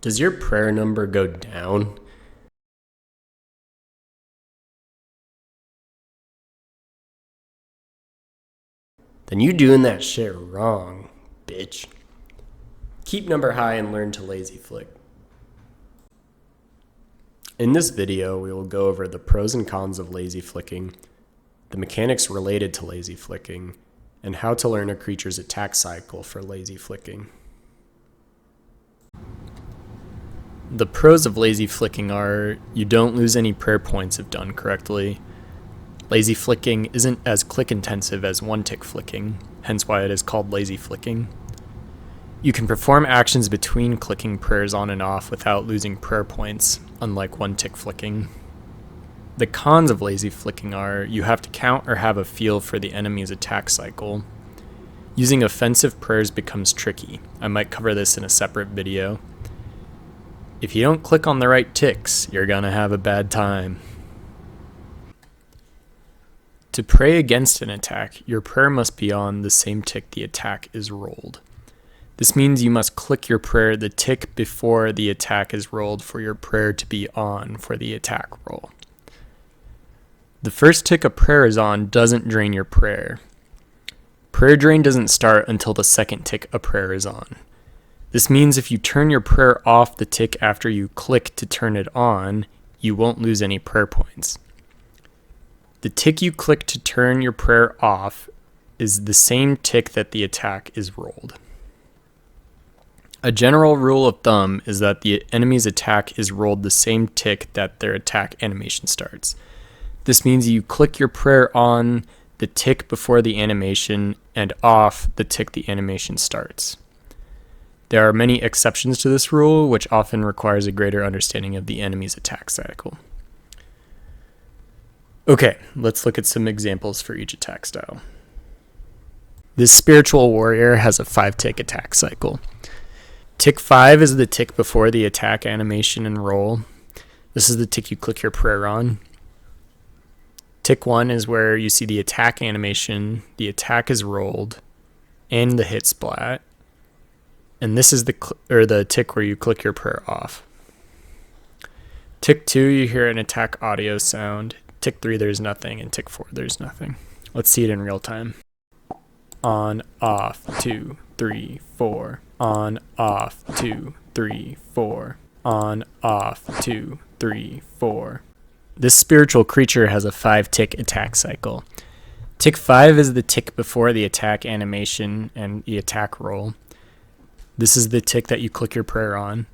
Does your prayer number go down? Then you doing that shit wrong, bitch. Keep number high and learn to lazy flick. In this video, we will go over the pros and cons of lazy flicking, the mechanics related to lazy flicking, and how to learn a creature's attack cycle for lazy flicking. The pros of lazy flicking are you don't lose any prayer points if done correctly. Lazy flicking isn't as click intensive as one-tick flicking, hence why it is called lazy flicking. You can perform actions between clicking prayers on and off without losing prayer points, unlike one-tick flicking. The cons of lazy flicking are you have to count or have a feel for the enemy's attack cycle. Using offensive prayers becomes tricky. I might cover this in a separate video. If you don't click on the right ticks, you're gonna have a bad time. To pray against an attack, your prayer must be on the same tick the attack is rolled. This means you must click your prayer the tick before the attack is rolled for your prayer to be on for the attack roll. The first tick a prayer is on doesn't drain your prayer. Prayer drain doesn't start until the second tick a prayer is on. This means if you turn your prayer off the tick after you click to turn it on, you won't lose any prayer points. The tick you click to turn your prayer off is the same tick that the attack is rolled. A general rule of thumb is that the enemy's attack is rolled the same tick that their attack animation starts. This means you click your prayer on the tick before the animation and off the tick the animation starts. There are many exceptions to this rule, which often requires a greater understanding of the enemy's attack cycle. Okay, let's look at some examples for each attack style. This spiritual warrior has a 5-tick attack cycle. Tick 5 is the tick before the attack animation and roll. This is the tick you click your prayer on. Tick 1 is where you see the attack animation, the attack is rolled, and the hit splat. And this is the tick where you click your prayer off. Tick 2, you hear an attack audio sound. Tick 3, there's nothing. And tick 4, there's nothing. Let's see it in real time. On, off, 2, 3, 4. On, off, 2, 3, 4. On, off, 2, 3, 4. This spiritual creature has a 5-tick attack cycle. Tick 5 is the tick before the attack animation and the attack roll. This is the tick that you click your prayer on.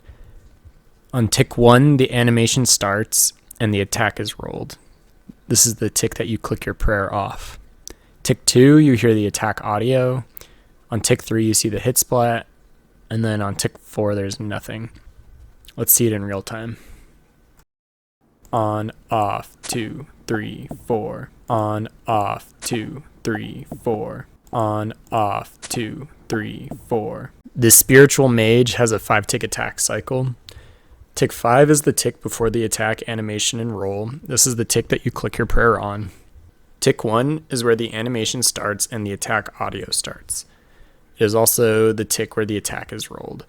On tick 1, the animation starts and the attack is rolled. This is the tick that you click your prayer off. Tick 2, you hear the attack audio. On tick 3, you see the hit splat. And then on tick 4, there's nothing. Let's see it in real time. On, off, 2, 3, 4. On, off, 2, 3, 4. On, off, 2, 3, 4. This spiritual mage has a 5-tick attack cycle. Tick 5 is the tick before the attack animation and roll. This is the tick that you click your prayer on. Tick 1 is where the animation starts and the attack audio starts. It is also the tick where the attack is rolled.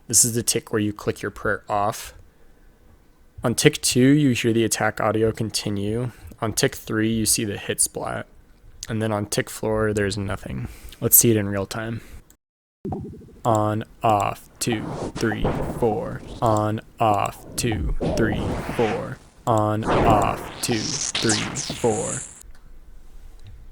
This is the tick where you click your prayer off. On tick 2, you hear the attack audio continue. On tick 3, you see the hit splat. And then on tick 4, there's nothing. Let's see it in real time. On, off, 2, 3, 4. On, off, 2, 3, 4. On, off, 2, 3, 4.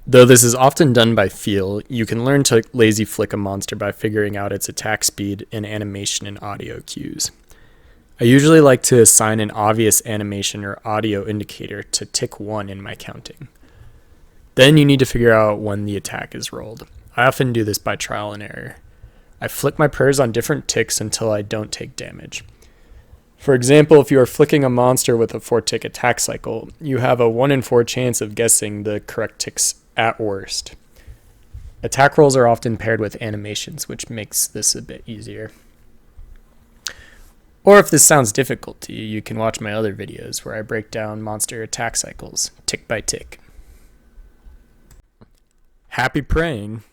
Though this is often done by feel, you can learn to lazy flick a monster by figuring out its attack speed and animation and audio cues. I usually like to assign an obvious animation or audio indicator to tick 1 in my counting. Then you need to figure out when the attack is rolled. I often do this by trial and error. I flick my prayers on different ticks until I don't take damage. For example, if you are flicking a monster with a 4-tick attack cycle, you have a 1 in 4 chance of guessing the correct ticks at worst. Attack rolls are often paired with animations, which makes this a bit easier. Or if this sounds difficult to you, you can watch my other videos where I break down monster attack cycles, tick by tick. Happy praying!